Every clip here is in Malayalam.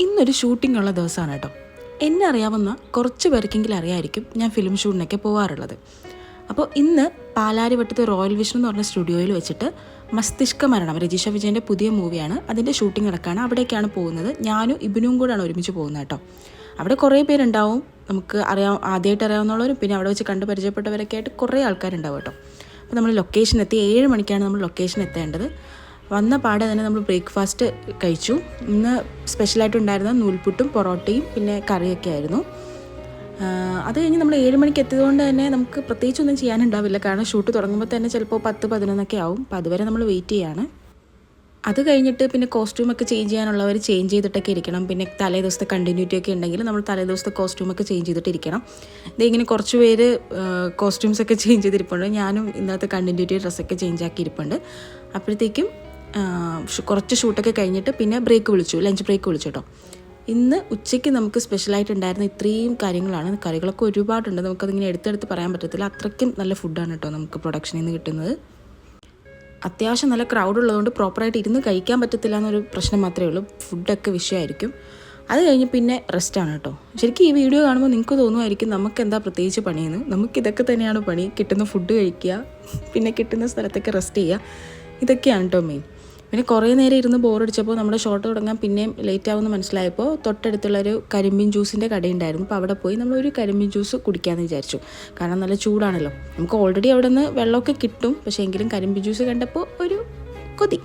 ഇന്നൊരു ഷൂട്ടിംഗ് ഉള്ള ദിവസമാണ് കേട്ടോ. എന്നെ അറിയാവുന്ന കുറച്ച് പേർക്കെങ്കിലും അറിയാമായിരിക്കും ഞാൻ ഫിലിം ഷൂട്ടിനൊക്കെ പോകാറുള്ളത്. അപ്പോൾ ഇന്ന് പാലാരിവട്ടത്ത് റോയൽ വിഷൻ എന്ന് പറഞ്ഞ സ്റ്റുഡിയോയിൽ വെച്ചിട്ട് മസ്തിഷ്ക മരണം, രജിഷ വിജയൻ്റെ പുതിയ മൂവിയാണ്, അതിൻ്റെ ഷൂട്ടിംഗ് നടക്കുകയാണ്. അവിടേക്കാണ് പോകുന്നത്. ഞാനും ഇബിനും കൂടെയാണ് ഒരുമിച്ച് പോകുന്നത് കേട്ടോ. അവിടെ കുറേ പേരുണ്ടാവും, നമുക്ക് ആദ്യമായിട്ട് അറിയാവുന്നവരും പിന്നെ അവിടെ വെച്ച് കണ്ട് പരിചയപ്പെട്ടവരൊക്കെ ആയിട്ട് കുറേ ആൾക്കാരുണ്ടാവും കേട്ടോ. അപ്പോൾ നമ്മൾ ലൊക്കേഷൻ എത്തി. 7 മണിക്കാണ് നമ്മൾ ലൊക്കേഷൻ എത്തേണ്ടത്. വന്ന പാടെ തന്നെ നമ്മൾ ബ്രേക്ക്ഫാസ്റ്റ് കഴിച്ചു. ഇന്ന് സ്പെഷ്യലായിട്ടുണ്ടായിരുന്ന നൂൽപുട്ടും പൊറോട്ടയും പിന്നെ കറിയൊക്കെ ആയിരുന്നു. അത് കഴിഞ്ഞ് നമ്മൾ 7 മണിക്ക് എത്തിയതുകൊണ്ട് തന്നെ നമുക്ക് പ്രത്യേകിച്ചൊന്നും ചെയ്യാനുണ്ടാവില്ല. കാരണം ഷൂട്ട് തുടങ്ങുമ്പോൾ തന്നെ ചിലപ്പോൾ 10-11 ആവും. അപ്പോൾ അതുവരെ നമ്മൾ വെയിറ്റ് ചെയ്യാണ്. അത് കഴിഞ്ഞിട്ട് പിന്നെ കോസ്റ്റ്യൂമൊക്കെ ചേഞ്ച് ചെയ്യാനുള്ളവർ ചേഞ്ച് ചെയ്തിട്ടൊക്കെ ഇരിക്കണം. പിന്നെ തലേ ദിവസത്തെ കണ്ടിന്യൂറ്റി ഒക്കെ ഉണ്ടെങ്കിൽ നമ്മൾ തലേ ദിവസത്തെ കോസ്റ്റ്യൂമൊക്കെ ചേഞ്ച് ചെയ്തിട്ടിരിക്കണം. ഇതിങ്ങനെ കുറച്ച് പേര് കോസ്റ്റ്യൂംസൊക്കെ ചേഞ്ച് ചെയ്തിരിപ്പുണ്ട്. ഞാനും ഇന്നത്തെ കണ്ടിന്യൂറ്റി ഡ്രസ്സൊക്കെ ചേഞ്ച് ആക്കി ഇരിപ്പുണ്ട്. അപ്പോഴത്തേക്കും കുറച്ച് ഷൂട്ടൊക്കെ കഴിഞ്ഞിട്ട് പിന്നെ ലഞ്ച് ബ്രേക്ക് വിളിച്ചു കേട്ടോ. ഇന്ന് ഉച്ചയ്ക്ക് നമുക്ക് സ്പെഷ്യലായിട്ടുണ്ടായിരുന്ന ഇത്രയും കാര്യങ്ങളാണ്. കറികളൊക്കെ ഒരുപാടുണ്ട്, നമുക്കതിങ്ങനെ എടുത്തെടുത്ത് പറയാൻ പറ്റത്തില്ല. അത്രയ്ക്കും നല്ല ഫുഡാണ് കേട്ടോ നമുക്ക് പ്രൊഡക്ഷനിൽ നിന്ന് കിട്ടുന്നത്. അത്യാവശ്യം നല്ല ക്രൗഡ് ഉള്ളതുകൊണ്ട് പ്രോപ്പറായിട്ട് ഇരുന്ന് കഴിക്കാൻ പറ്റത്തില്ല എന്നൊരു പ്രശ്നം മാത്രമേ ഉള്ളൂ. ഫുഡൊക്കെ വിഷയമായിരിക്കും. അത് കഴിഞ്ഞ് പിന്നെ റെസ്റ്റാണ് കേട്ടോ. ശരിക്കും ഈ വീഡിയോ കാണുമ്പോൾ നിങ്ങൾക്ക് തോന്നുമായിരിക്കും നമുക്ക് എന്താ പ്രത്യേകിച്ച് പണിയെന്ന്. നമുക്കിതൊക്കെ തന്നെയാണ് പണി. കിട്ടുന്ന ഫുഡ് കഴിക്കുക, പിന്നെ കിട്ടുന്ന സ്ഥലത്തൊക്കെ റെസ്റ്റ് ചെയ്യുക, ഇതൊക്കെയാണ് കേട്ടോ മെയിൻ. പിന്നെ കുറേ നേരം ഇരുന്ന് ബോറടിച്ചപ്പോൾ നമ്മുടെ ഷോട്ട് തുടങ്ങാൻ പിന്നെയും ലേറ്റ് ആവുമെന്ന് മനസ്സിലായപ്പോൾ തൊട്ടടുത്തുള്ളൊരു കരിമ്പിൻ ജ്യൂസിൻ്റെ കടയുണ്ടായിരുന്നു. അപ്പോൾ അവിടെ പോയി നമ്മളൊരു കരിമ്പിൻ ജ്യൂസ് കുടിക്കാമെന്ന് വിചാരിച്ചു. കാരണം നല്ല ചൂടാണല്ലോ. നമുക്ക് ഓൾറെഡി അവിടെ നിന്ന് വെള്ളമൊക്കെ കിട്ടും, പക്ഷേ എങ്കിലും കരിമ്പിൻ ജ്യൂസ് കണ്ടപ്പോൾ ഒരു കൊതി.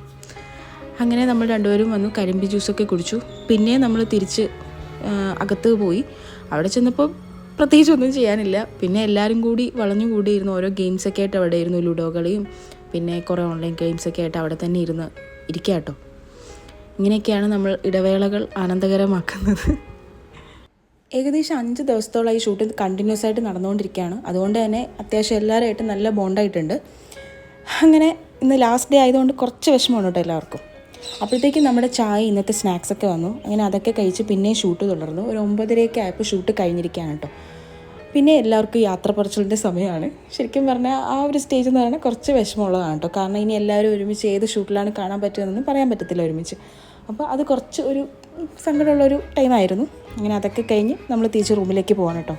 അങ്ങനെ നമ്മൾ രണ്ടുപേരും വന്നു കരിമ്പിൻ ജ്യൂസൊക്കെ കുടിച്ചു. പിന്നെ നമ്മൾ തിരിച്ച് അകത്ത് പോയി. അവിടെ ചെന്നപ്പോൾ പ്രത്യേകിച്ചൊന്നും ചെയ്യാനില്ല. പിന്നെ എല്ലാവരും കൂടി വളഞ്ഞുകൂടിയിരുന്നു. ഓരോ ഗെയിംസൊക്കെ ആയിട്ട് അവിടെ ഇരുന്നു. ലുഡോ കളിയും പിന്നെ കുറേ ഓൺലൈൻ ഗെയിംസൊക്കെ ആയിട്ട് അവിടെ തന്നെ ഇരിക്കുക കേട്ടോ. ഇങ്ങനെയൊക്കെയാണ് നമ്മൾ ഇടവേളകൾ ആനന്ദകരമാക്കുന്നത്. ഏകദേശം 5 ദിവസത്തോളം ഈ ഷൂട്ട് കണ്ടിന്യൂസ് ആയിട്ട് നടന്നുകൊണ്ടിരിക്കുകയാണ്. അതുകൊണ്ട് തന്നെ അത്യാവശ്യം എല്ലാവരുമായിട്ട് നല്ല ബോണ്ടായിട്ടുണ്ട്. അങ്ങനെ ഇന്ന് ലാസ്റ്റ് ഡേ ആയതുകൊണ്ട് കുറച്ച് വിഷമമാണ് കേട്ടോ എല്ലാവർക്കും. അപ്പോഴത്തേക്കും നമ്മുടെ ചായ, ഇന്നത്തെ സ്നാക്സൊക്കെ വന്നു. അങ്ങനെ അതൊക്കെ കഴിച്ച് പിന്നെയും ഷൂട്ട് തുടർന്നു. ഒരു 9:30 ആയപ്പോൾ ഷൂട്ട് കഴിഞ്ഞിരിക്കുകയാണ് കേട്ടോ. പിന്നെ എല്ലാവർക്കും യാത്ര പറച്ചിലിൻ്റെ സമയമാണ്. ശരിക്കും പറഞ്ഞാൽ ആ ഒരു സ്റ്റേജ് എന്ന് പറഞ്ഞാൽ കുറച്ച് വിഷമമുള്ളതാണ് കേട്ടോ. കാരണം ഇനി എല്ലാവരും ഒരുമിച്ച് ഏത് ഷൂട്ടിലാണ് കാണാൻ പറ്റുന്നതെന്ന് പറയാൻ പറ്റത്തില്ല ഒരുമിച്ച്. അപ്പോൾ അത് കുറച്ച് ഒരു സങ്കടമുള്ളൊരു ടൈമായിരുന്നു. അങ്ങനെ അതൊക്കെ കഴിഞ്ഞ് നമ്മൾ തിരിച്ച് റൂമിലേക്ക് പോകണം കേട്ടോ.